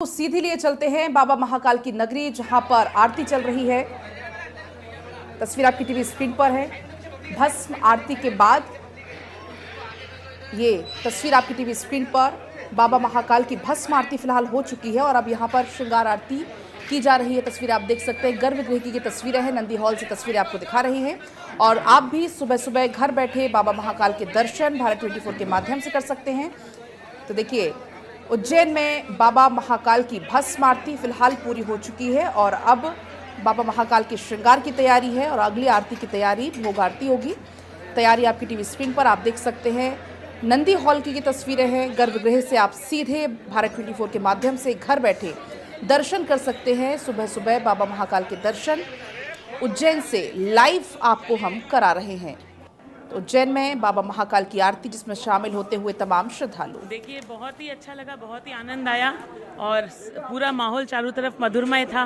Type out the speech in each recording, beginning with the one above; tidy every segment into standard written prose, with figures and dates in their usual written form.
तो सीधे लिए चलते हैं बाबा महाकाल की नगरी, जहां पर आरती चल रही है। तस्वीर आपकी टीवी स्क्रीन पर है। भस्म आरती के बाद ये तस्वीर आपकी टीवी स्क्रीन पर बाबा महाकाल की भस्म आरती फिलहाल हो चुकी है और अब यहां पर श्रृंगार आरती की जा रही है। तस्वीर आप देख सकते हैं, गर्भगृह की ये तस्वीरें हैं, नंदी हॉल से तस्वीरें आपको दिखा रही हैं। और आप भी सुबह सुबह घर बैठे बाबा महाकाल के दर्शन भारत 24 के माध्यम से कर सकते हैं। तो देखिए, उज्जैन में बाबा महाकाल की भस्म आरती फिलहाल पूरी हो चुकी है और अब बाबा महाकाल के श्रृंगार की तैयारी है और अगली आरती की तैयारी भोग आरती होगी। तैयारी आपकी टीवी स्क्रीन पर आप देख सकते हैं। नंदी हॉल की ये तस्वीरें हैं। गर्भगृह से आप सीधे भारत 24 के माध्यम से घर बैठे दर्शन कर सकते हैं। सुबह सुबह बाबा महाकाल के दर्शन उज्जैन से लाइव आपको हम करा रहे हैं। तो उज्जैन में बाबा महाकाल की आरती, जिसमें शामिल होते हुए तमाम श्रद्धालु। देखिए, बहुत ही अच्छा लगा, बहुत ही आनंद आया और पूरा माहौल चारों तरफ मधुरमय था।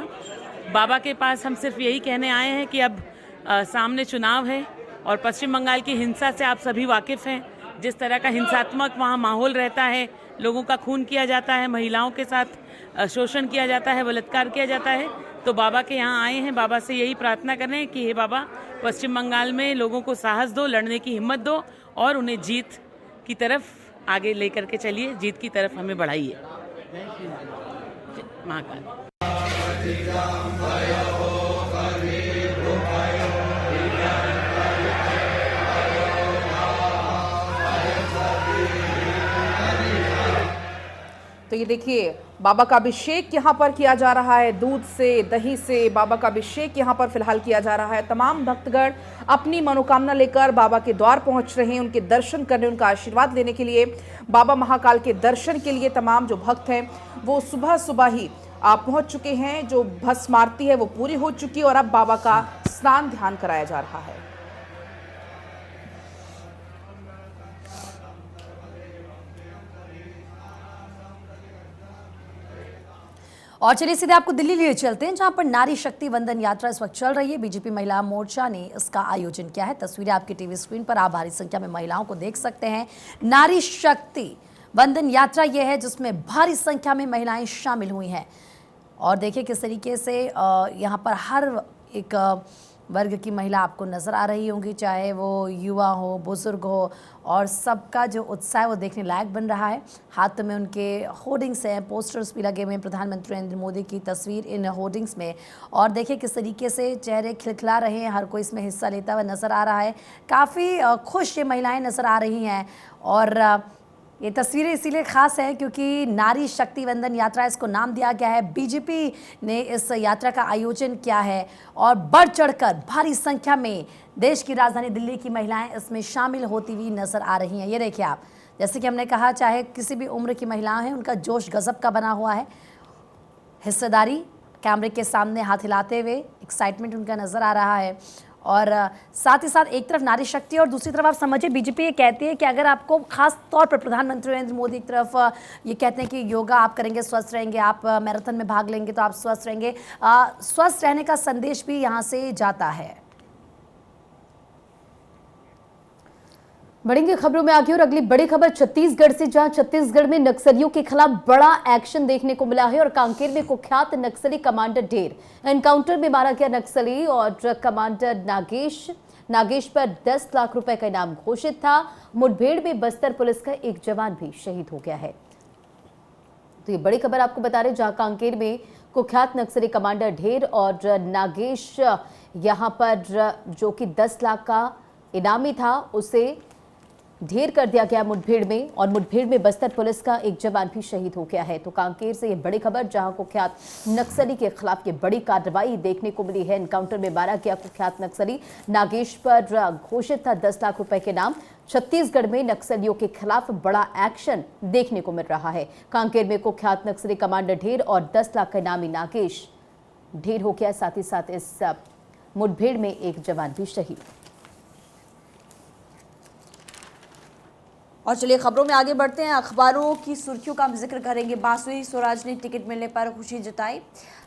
बाबा के पास हम सिर्फ यही कहने आए हैं कि अब सामने चुनाव है और पश्चिम बंगाल की हिंसा से आप सभी वाकिफ़ हैं। जिस तरह का हिंसात्मक वहाँ माहौल रहता है, लोगों का खून किया जाता है, महिलाओं के साथ शोषण किया जाता है, बलात्कार किया जाता है, तो बाबा के यहाँ आए हैं। बाबा से यही प्रार्थना कर रहे हैं कि हे बाबा, पश्चिम बंगाल में लोगों को साहस दो, लड़ने की हिम्मत दो और उन्हें जीत की तरफ आगे लेकर के चलिए, जीत की तरफ हमें बढ़ाइए। महाकाल। तो ये देखिए, बाबा का अभिषेक यहाँ पर किया जा रहा है। दूध से, दही से बाबा का अभिषेक यहाँ पर फिलहाल किया जा रहा है। तमाम भक्तगण अपनी मनोकामना लेकर बाबा के द्वार पहुँच रहे हैं, उनके दर्शन करने, उनका आशीर्वाद लेने के लिए। बाबा महाकाल के दर्शन के लिए तमाम जो भक्त हैं वो सुबह सुबह ही पहुँच चुके हैं। जो भस्म आरती है वो पूरी हो चुकी है और अब बाबा का स्नान ध्यान कराया जा रहा है। और चलिए सीधे आपको दिल्ली लिए चलते हैं, जहां पर नारी शक्ति वंदन यात्रा इस वक्त चल रही है। बीजेपी महिला मोर्चा ने इसका आयोजन किया है। तस्वीरें आपकी टीवी स्क्रीन पर आप भारी संख्या में महिलाओं को देख सकते हैं। नारी शक्ति वंदन यात्रा यह है जिसमें भारी संख्या में महिलाएं शामिल हुई हैं और देखिए किस तरीके से यहाँ पर हर एक वर्ग की महिला आपको नज़र आ रही होंगी, चाहे वो युवा हो, बुजुर्ग हो, और सबका जो उत्साह वो देखने लायक बन रहा है। हाथ में उनके होर्डिंग्स हैं, पोस्टर्स भी लगे हुए हैं, प्रधानमंत्री नरेंद्र मोदी की तस्वीर इन होर्डिंग्स में। और देखिए किस तरीके से चेहरे खिलखिला रहे हैं, हर कोई इसमें हिस्सा लेता हुआ नज़र आ रहा है। काफ़ी खुश ये महिलाएँ नज़र आ रही हैं और ये तस्वीरें इसीलिए खास है क्योंकि नारी शक्ति वंदन यात्रा इसको नाम दिया गया है। बीजेपी ने इस यात्रा का आयोजन किया है और बढ़ चढ़कर भारी संख्या में देश की राजधानी दिल्ली की महिलाएं इसमें शामिल होती हुई नजर आ रही हैं। ये देखिए आप, जैसे कि हमने कहा, चाहे किसी भी उम्र की महिलाएं हैं, उनका जोश गजब का बना हुआ है। हिस्सेदारी, कैमरे के सामने हाथ हिलाते हुए एक्साइटमेंट उनका नज़र आ रहा है। और साथ ही साथ एक तरफ नारी शक्ति और दूसरी तरफ आप समझिए बीजेपी ये कहती है कि अगर आपको खास तौर पर प्रधानमंत्री नरेंद्र मोदी की तरफ ये कहते हैं कि योगा आप करेंगे स्वस्थ रहेंगे, आप मैराथन में भाग लेंगे तो आप स्वस्थ रहेंगे। स्वस्थ रहने का संदेश भी यहाँ से जाता है। बढ़ेंगे खबरों में आगे और अगली बड़ी खबर छत्तीसगढ़ से, जहां छत्तीसगढ़ में नक्सलियों के खिलाफ बड़ा एक्शन देखने को मिला है और कांकेर में कुख्यात नक्सली कमांडर ढेर एनकाउंटर में मारा गया नक्सली और कमांडर नागेश पर 10 लाख रुपए का इनाम घोषित था। मुठभेड़ में बस्तर पुलिस का एक जवान भी शहीद हो गया है। तो ये बड़ी खबर आपको बता रहे, जहां कांकेर में कुख्यात नक्सली कमांडर ढेर और नागेश यहां पर जो कि 10 लाख का इनामी था उसे ढेर कर दिया गया मुठभेड़ में, और मुठभेड़ में बस्तर पुलिस का एक जवान भी शहीद हो गया है। तो कांकेर से ये बड़ी खबर, जहां कुख्यात नक्सली के खिलाफ ये बड़ी कार्रवाई देखने को मिली है। एनकाउंटर में मारा गया कुख्यात नक्सली नागेश पर घोषित था 10 लाख रुपए के नाम। छत्तीसगढ़ में नक्सलियों के खिलाफ बड़ा एक्शन देखने को मिल रहा है। कांकेर में कुख्यात नक्सली कमांडर ढेर और 10 लाख का इनामी नागेश ढेर हो गया। साथ ही साथ इस मुठभेड़ में एक जवान भी शहीद। और चलिए खबरों में आगे बढ़ते हैं। अखबारों की सुर्खियों का हम जिक्र करेंगे। बांसुरी स्वराज ने टिकट मिलने पर खुशी जताई।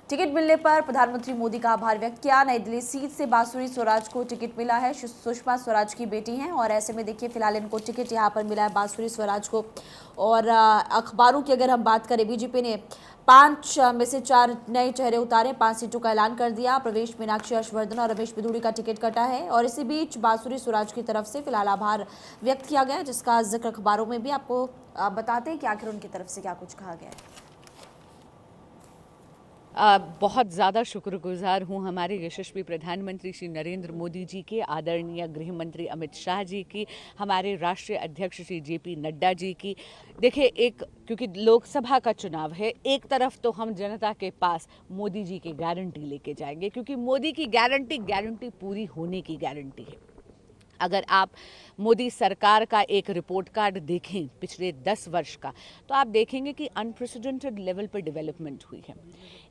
टिकट मिलने पर प्रधानमंत्री मोदी का आभार व्यक्त किया। नई दिल्ली सीट से बांसुरी स्वराज को टिकट मिला है। सुषमा स्वराज की बेटी हैं और ऐसे में देखिए फिलहाल इनको टिकट यहाँ पर मिला है बांसुरी स्वराज को। और अखबारों की अगर हम बात करें, बीजेपी ने 5 में से 4 नए चेहरे उतारे, 5 सीटों का ऐलान कर दिया। प्रवेश मीनाक्षी हर्षवर्धन और रमेश बिधूड़ी का टिकट कटा है और इसी बीच बांसुरी स्वराज की तरफ से फिलहाल आभार व्यक्त किया गया, जिसका जिक्र अखबारों में भी आपको बताते हैं कि आखिर उनकी तरफ से क्या कुछ कहा गया है। बहुत ज़्यादा शुक्रगुजार हूँ हमारे यशस्वी प्रधानमंत्री श्री नरेंद्र मोदी जी के, आदरणीय गृह मंत्री अमित शाह जी की, हमारे राष्ट्रीय अध्यक्ष श्री जेपी नड्डा जी की। देखिए, क्योंकि लोकसभा का चुनाव है, एक तरफ तो हम जनता के पास मोदी जी की गारंटी लेके जाएंगे, क्योंकि मोदी की गारंटी पूरी होने की गारंटी है। अगर आप मोदी सरकार का एक रिपोर्ट कार्ड देखें पिछले 10 वर्ष का, तो आप देखेंगे कि अनप्रेसिडेंटेड लेवल पर डेवलपमेंट हुई है।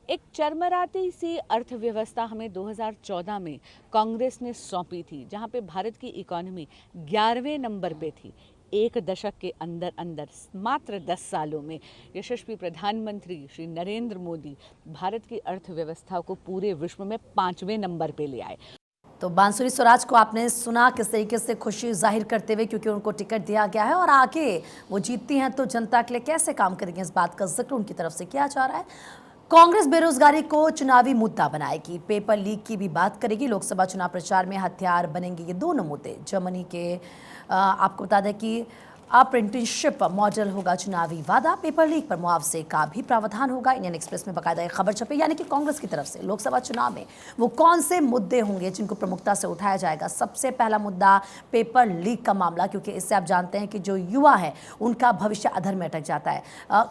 एक चरमराती सी अर्थव्यवस्था हमें 2014 में कांग्रेस ने सौंपी थी, जहां पे भारत की इकोनॉमी 11वें नंबर पे थी। एक दशक के अंदर मात्र 10 सालों में यशस्वी प्रधानमंत्री श्री नरेंद्र मोदी भारत की अर्थव्यवस्था को पूरे विश्व में 5वें नंबर पे ले आए। तो बांसुरी स्वराज को आपने सुना किस तरीके से खुशी जाहिर करते हुए, क्योंकि उनको टिकट दिया गया है और आगे वो जीतती हैं तो जनता के लिए कैसे काम करेंगे, इस बात का जिक्र उनकी तरफ से किया जा रहा है। कांग्रेस बेरोजगारी को चुनावी मुद्दा बनाएगी, पेपर लीक की भी बात करेगी, लोकसभा चुनाव प्रचार में हथियार बनेंगे ये दोनों मुद्दे। जर्मनी के आपको बता दें कि अप्रेंटिसशिप मॉडल होगा चुनावी वादा, पेपर लीक पर मुआवजे का भी प्रावधान होगा। इंडियन एक्सप्रेस में बाकायदा एक खबर छपी, यानी कि कांग्रेस की तरफ से लोकसभा चुनाव में वो कौन से मुद्दे होंगे जिनको प्रमुखता से उठाया जाएगा। सबसे पहला मुद्दा पेपर लीक का मामला, क्योंकि इससे आप जानते हैं कि जो युवा है उनका भविष्य अधर में अटक जाता है।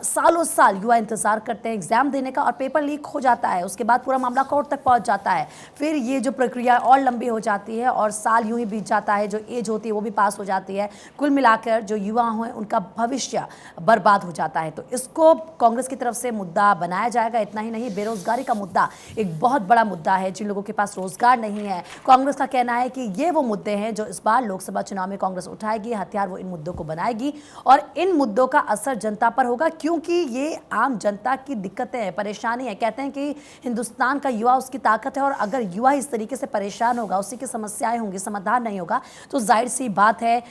सालों साल युवा इंतजार करते हैं एग्जाम देने का और पेपर लीक हो जाता है, उसके बाद पूरा मामला कोर्ट तक पहुंच जाता है, फिर ये जो प्रक्रिया और लंबी हो जाती है और साल यूं ही बीत जाता है, जो एज होती है वो भी पास हो जाती है। कुल मिलाकर जो युवा हैं उनका भविष्य बर्बाद हो जाता है। तो इसको कांग्रेस की तरफ से मुद्दा बनाया जाएगा। इतना ही नहीं, बेरोजगारी का मुद्दा एक बहुत बड़ा मुद्दा है। जिन लोगों के पास रोजगार नहीं है, कांग्रेस का कहना है कि ये वो मुद्दे हैं जो इस बार लोकसभा चुनाव में कांग्रेस उठाएगी, हथियार वो इन मुद्दों को बनाएगी और इन मुद्दों का असर जनता पर होगा, क्योंकि ये आम जनता की दिक्कतें हैं, परेशानी है। कहते हैं कि हिंदुस्तान का युवा उसकी ताकत है और अगर युवा इस तरीके से परेशान होगा, उसी की समस्याएं होंगी, समाधान नहीं होगा, तो जाहिर सी बात है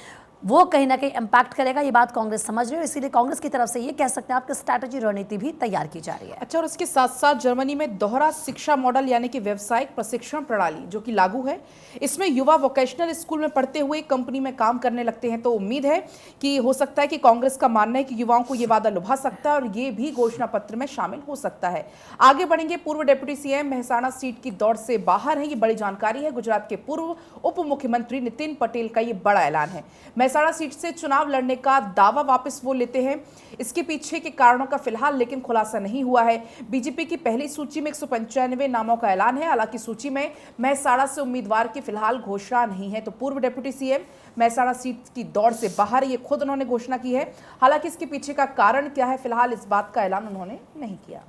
वो कहीं ना कहीं इम्पैक्ट करेगा। ये बात कांग्रेस समझ रही है, इसीलिए कांग्रेस की तरफ से ये कह सकते हैं आपकी स्ट्रैटेजी रणनीति भी तैयार की जा रही है। अच्छा, और इसके साथ साथ जर्मनी में दोहरा शिक्षा मॉडल यानी कि व्यावसायिक प्रशिक्षण प्रणाली जो कि लागू है, इसमें युवा वोकेशनल स्कूल में पढ़ते हुए कंपनी में काम करने लगते हैं। तो उम्मीद है कि हो सकता है कि कांग्रेस का मानना है कि युवाओं को ये वादा लुभा सकता है और ये भी घोषणा पत्र में शामिल हो सकता है। आगे बढ़ेंगे, पूर्व डिप्टी सीएम मेहसाणा सीट की दौड़ से बाहर है, ये बड़ी जानकारी है। गुजरात के पूर्व उप मुख्यमंत्री नितिन पटेल का ये बड़ा ऐलान है। मेहसाणा सीट से चुनाव लड़ने का दावा वापस वो लेते हैं। इसके पीछे के कारणों का फिलहाल लेकिन खुलासा नहीं हुआ है। बीजेपी की पहली सूची में 195 नामों का ऐलान है, हालांकि सूची में मेहसाणा से उम्मीदवार की फिलहाल घोषणा नहीं है। तो पूर्व डिप्टी सीएम मेहसाणा सीट की दौड़ से बाहर, ये खुद उन्होंने घोषणा की है। हालांकि इसके पीछे का कारण क्या है, फिलहाल इस बात का ऐलान उन्होंने नहीं किया।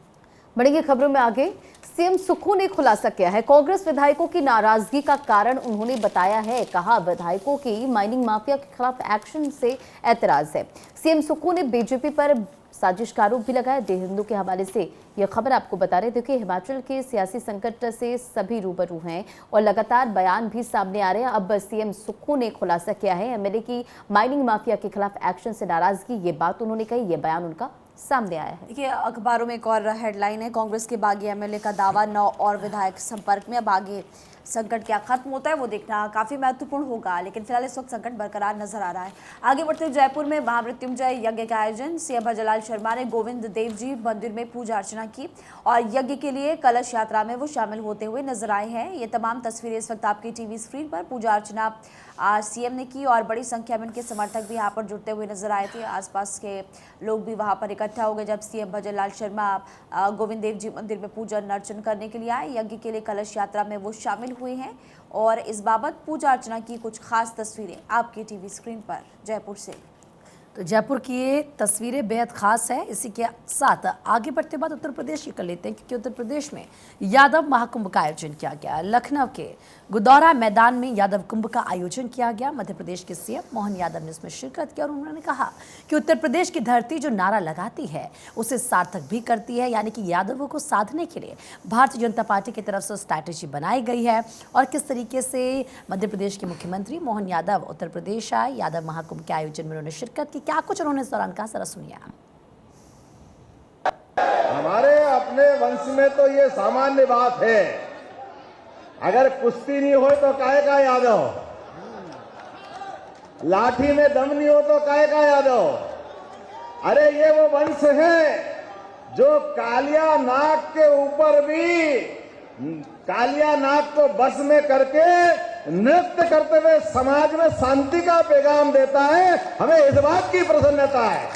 बढ़ेंगे खबरों में आगे। सीएम सुक्खू ने खुलासा किया है कांग्रेस विधायकों की नाराजगी का कारण उन्होंने बताया है। कहा, विधायकों की माइनिंग माफिया के खिलाफ एक्शन से ऐतराज है। सीएम सुक्खू ने बीजेपी पर साजिश का आरोप भी लगाया। द हिंदू के हवाले से यह खबर आपको बता रहे थे कि हिमाचल के सियासी संकट से सभी रूबरू हैं और लगातार बयान भी सामने आ रहे हैं। अब सीएम सुक्खू ने खुलासा किया है एमएलए की माइनिंग माफिया के खिलाफ एक्शन से नाराजगी, ये बात उन्होंने कही, ये बयान उनका सामने आया है। देखिए, अखबारों में एक और हेडलाइन है, कांग्रेस के बागी एमएलए का दावा, 9 और विधायक संपर्क में। अब आगे संकट क्या खत्म होता है वो देखना काफी महत्वपूर्ण होगा, लेकिन फिलहाल इस वक्त संकट बरकरार नजर आ रहा है। आगे बढ़ते हुए जयपुर में महामृत्युंजय यज्ञ का आयोजन, सीएम भजनलाल शर्मा ने गोविंद देव जी मंदिर में पूजा अर्चना की और यज्ञ के लिए कलश यात्रा में वो शामिल होते हुए नजर आए हैं। ये तमाम तस्वीरें इस वक्त आपकी टीवी स्क्रीन पर। पूजा अर्चना सीएम ने की और बड़ी संख्या में उनके समर्थक भी यहाँ पर जुड़ते हुए नजर आए थे। आसपास के लोग भी वहाँ पर इकट्ठा हो गए जब सीएम भजनलाल शर्मा गोविंद देव जी मंदिर में पूजा अर्चन करने के लिए आए। यज्ञ के लिए कलश यात्रा में वो शामिल हुए हैं और इस बाबत पूजा अर्चना की कुछ खास तस्वीरें आपकी टीवी स्क्रीन पर जयपुर से। तो जयपुर की ये तस्वीरें बेहद खास है। इसी के साथ आगे बढ़ते बाद उत्तर प्रदेश की कर लेते हैं, क्योंकि उत्तर प्रदेश में यादव महाकुंभ का आयोजन किया गया। लखनऊ के गुदौरा मैदान में यादव कुंभ का आयोजन किया गया। मध्य प्रदेश के सीएम मोहन यादव ने इसमें शिरकत की और उन्होंने कहा कि उत्तर प्रदेश की धरती जो नारा लगाती है उसे सार्थक भी करती है, यानी कि यादवों को साधने के लिए भारतीय जनता पार्टी की तरफ से स्ट्रैटेजी बनाई गई है। और किस तरीके से मध्य प्रदेश के मुख्यमंत्री मोहन यादव उत्तर प्रदेश आए, यादव महाकुंभ के आयोजन में उन्होंने शिरकत की, क्या कुछ उन्होंने इस दौरान कहा, जरा सुनिए। हम हमारे अपने वंश में तो ये सामान्य बात है, अगर कुश्ती नहीं हो तो काहे का यादव, लाठी में दम नहीं हो तो काहे का यादव। अरे ये वो वंश है जो कालिया नाग के ऊपर भी कालिया नाग को बस में करके नृत्य करते हुए समाज में शांति का पैगाम देता है। हमें इस बात की प्रसन्नता है,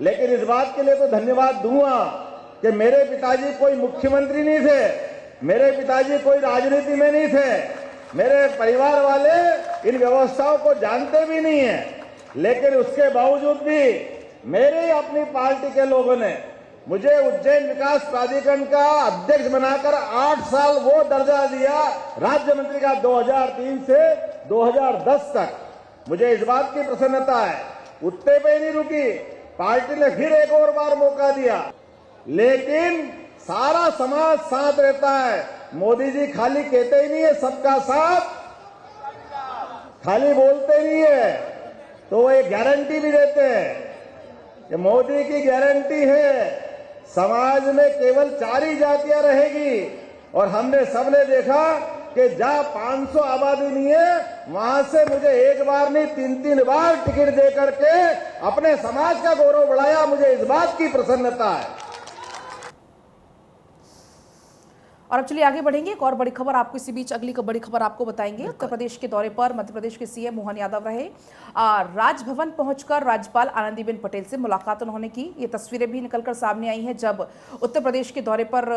लेकिन इस बात के लिए तो धन्यवाद दूंगा कि मेरे पिताजी कोई मुख्यमंत्री नहीं थे, मेरे पिताजी कोई राजनीति में नहीं थे, मेरे परिवार वाले इन व्यवस्थाओं को जानते भी नहीं है, लेकिन उसके बावजूद भी मेरी अपनी पार्टी के लोगों ने मुझे उज्जैन विकास प्राधिकरण का अध्यक्ष बनाकर 8 साल वो दर्जा दिया राज्य मंत्री का 2003 से 2010 तक। मुझे इस बात की प्रसन्नता है, उतने पे नहीं रुकी, पार्टी ने फिर एक और बार मौका दिया, लेकिन सारा समाज साथ रहता है। मोदी जी खाली कहते ही नहीं है सबका साथ, खाली बोलते नहीं है, तो वो एक गारंटी भी देते हैं कि मोदी की गारंटी है समाज में केवल 4 ही जातियां रहेगी। और हमने सबने देखा कि जहां 500 आबादी नहीं है वहां से मुझे एक बार नहीं 3-3 बार टिकट दे करके अपने समाज का गौरव बढ़ाया। मुझे इस बात की प्रसन्नता है। और अब चलिए आगे बढ़ेंगे। एक और बड़ी खबर आपको इसी बीच अगली बड़ी खबर आपको बताएंगे। उत्तर प्रदेश के दौरे पर मध्य प्रदेश के सीएम मोहन यादव रहे। राजभवन पहुंचकर राज्यपाल आनंदीबेन पटेल से मुलाकात उन्होंने की। ये तस्वीरें भी निकलकर सामने आई हैं जब उत्तर प्रदेश के दौरे पर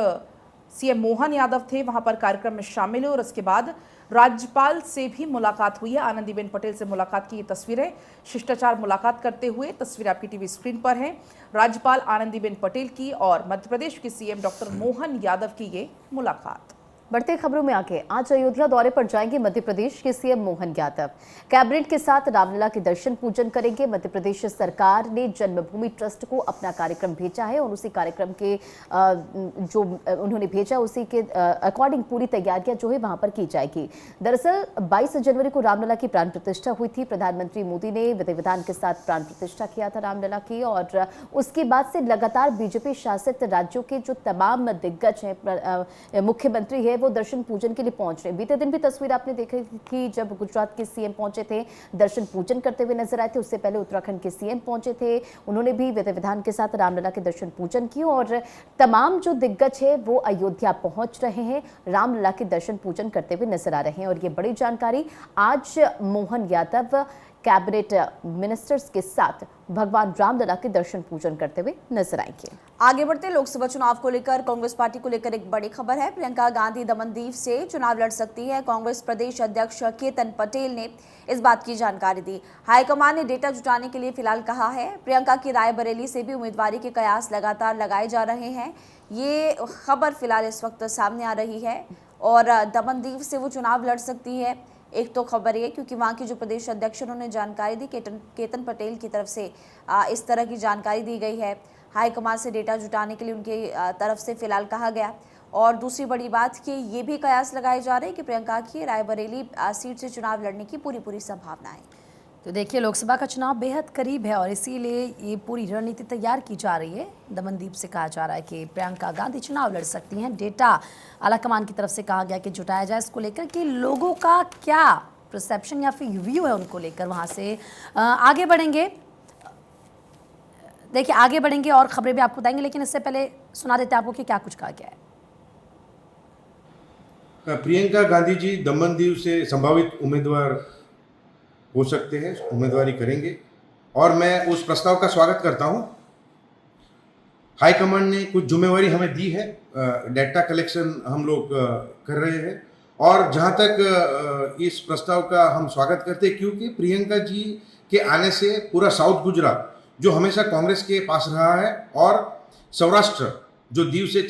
सीएम मोहन यादव थे, वहां पर कार्यक्रम में शामिल हुए और उसके बाद राज्यपाल से भी मुलाकात हुई है। आनंदीबेन पटेल से मुलाकात की ये तस्वीरें, शिष्टाचार मुलाकात करते हुए तस्वीर आपकी टीवी स्क्रीन पर है। राज्यपाल आनंदीबेन पटेल की और मध्य प्रदेश के सीएम डॉक्टर मोहन यादव की ये मुलाकात। बढ़ते खबरों में आगे, आज अयोध्या दौरे पर जाएंगे मध्य प्रदेश के सीएम मोहन यादव। कैबिनेट के साथ रामलला के दर्शन पूजन करेंगे। मध्य प्रदेश सरकार ने जन्मभूमि ट्रस्ट को अपना कार्यक्रम भेजा है और उसी कार्यक्रम के जो उन्होंने भेजा उसी के अकॉर्डिंग पूरी तैयारियां जो है वहां पर की जाएगी। दरअसल 22 जनवरी को रामलला की प्राण प्रतिष्ठा हुई थी। प्रधानमंत्री मोदी ने विधि विधान के साथ प्राण प्रतिष्ठा किया था रामलला की, और उसके बाद से लगातार बीजेपी शासित राज्यों के जो तमाम दिग्गज हैं, मुख्यमंत्री है, वो दर्शन पूजन के लिए पहुंच रहे। बीते दिन भी तस्वीर आपने देखी थी जब गुजरात के सीएम पहुंचे थे, दर्शन पूजन करते हुए नजर आए थे। उससे पहले उत्तराखंड के सीएम पहुंचे थे, उन्होंने भी विधि विधान के साथ रामलला के दर्शन पूजन किए और तमाम जो दिग्गज है वो अयोध्या पहुंच रहे हैं, रामलला के दर्शन पूजन करते हुए नजर आ रहे हैं। और ये बड़ी जानकारी आज मोहन यादव कैबिनेट मिनिस्टर्स के साथ भगवान रामलला के दर्शन पूजन करते हुए नजर आएंगे। आगे बढ़ते लोकसभा चुनाव को लेकर कांग्रेस पार्टी को लेकर एक बड़ी खबर है। प्रियंका गांधी दमनदीव से चुनाव लड़ सकती है। कांग्रेस प्रदेश अध्यक्ष केतन पटेल ने इस बात की जानकारी दी। हाईकमान ने डेटा जुटाने के लिए फिलहाल कहा है। प्रियंका की रायबरेली से भी उम्मीदवारी के कयास लगातार लगाए जा रहे हैं। ये खबर फिलहाल इस वक्त सामने आ रही है और दमनदीव से वो चुनाव लड़ सकती है। एक तो खबर ये, क्योंकि वहाँ के जो प्रदेश अध्यक्ष उन्होंने जानकारी दी, केतन पटेल की तरफ से इस तरह की जानकारी दी गई है। हाईकमान से डेटा जुटाने के लिए उनकी तरफ से फिलहाल कहा गया। और दूसरी बड़ी बात कि ये भी कयास लगाए जा रहे हैं कि प्रियंका की रायबरेली सीट से चुनाव लड़ने की पूरी संभावना है। तो देखिए, लोकसभा का चुनाव बेहद करीब है और इसीलिए ये पूरी रणनीति तैयार की जा रही है। दमनदीप से कहा जा रहा है कि प्रियंका गांधी चुनाव लड़ सकती हैं। डेटा आलाकमान की तरफ से कहा गया कि जुटाया जाए इसको लेकर कि लोगों का क्या परसेप्शन या फिर व्यू है उनको लेकर। वहाँ से आगे बढ़ेंगे, देखिए आगे बढ़ेंगे और खबरें भी आपको बताएंगे, लेकिन इससे पहले सुना देते हैं आपको कि क्या कुछ कहा गया है। प्रियंका गांधी जी दमनदीव से संभावित उम्मीदवार हो सकते हैं, उम्मीदवारी करेंगे और मैं उस प्रस्ताव का स्वागत करता हूं। हाईकमान ने कुछ जिम्मेवारी हमें दी है, डेटा कलेक्शन हम लोग कर रहे हैं और जहां तक इस प्रस्ताव का हम स्वागत करते हैं क्योंकि प्रियंका जी के आने से पूरा साउथ गुजरात जो हमेशा कांग्रेस के पास रहा है और सौराष्ट्र जो दीव से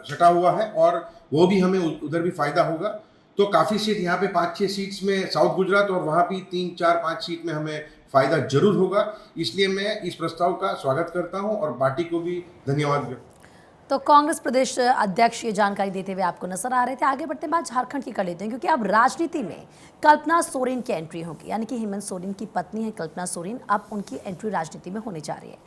सटा हुआ है और वो भी हमें उधर भी फायदा होगा। तो काफ़ी सीट यहाँ पे 5-6 सीट्स में साउथ गुजरात और वहाँ भी 3-4-5 सीट में हमें फ़ायदा जरूर होगा। इसलिए मैं इस प्रस्ताव का स्वागत करता हूँ और पार्टी को भी धन्यवाद। तो कांग्रेस प्रदेश अध्यक्ष ये जानकारी देते हुए आपको नजर आ रहे थे। आगे बढ़ते बाद झारखंड की कर लेते हैं, क्योंकि अब राजनीति में कल्पना सोरेन की एंट्री होगी, यानी कि हेमंत सोरेन की पत्नी है कल्पना सोरेन, अब उनकी एंट्री राजनीति में होने जा रही है।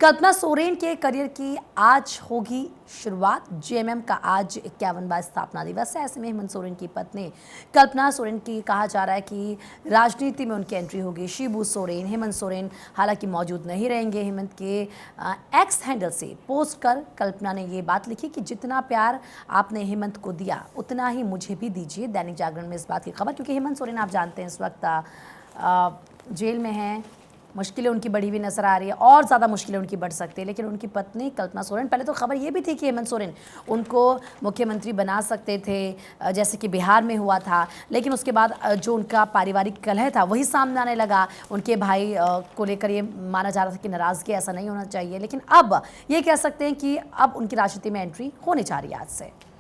कल्पना सोरेन के करियर की आज होगी शुरुआत। जेएमएम का आज 51वां स्थापना दिवस है। ऐसे में हेमंत सोरेन की पत्नी कल्पना सोरेन की कहा जा रहा है कि राजनीति में उनकी एंट्री होगी। शिबू सोरेन, हेमंत सोरेन हालांकि मौजूद नहीं रहेंगे। हेमंत के एक्स हैंडल से पोस्ट कर कल्पना ने ये बात लिखी कि जितना प्यार आपने हेमंत को दिया उतना ही मुझे भी दीजिए। दैनिक जागरण में इस बात की खबर, क्योंकि हेमंत सोरेन आप जानते हैं इस वक्त जेल में हैं, मुश्किलें उनकी बढ़ी हुई नजर आ रही है और ज़्यादा मुश्किलें उनकी बढ़ सकती है। लेकिन उनकी पत्नी कल्पना सोरेन, पहले तो खबर ये भी थी कि हेमंत सोरेन उनको मुख्यमंत्री बना सकते थे, जैसे कि बिहार में हुआ था, लेकिन उसके बाद जो उनका पारिवारिक कलह था वही सामने आने लगा। उनके भाई को लेकर ये माना जा रहा था कि नाराज़गी, ऐसा नहीं होना चाहिए। लेकिन अब ये कह सकते हैं कि अब उनकी राजनीति में एंट्री होने जा रही है आज से।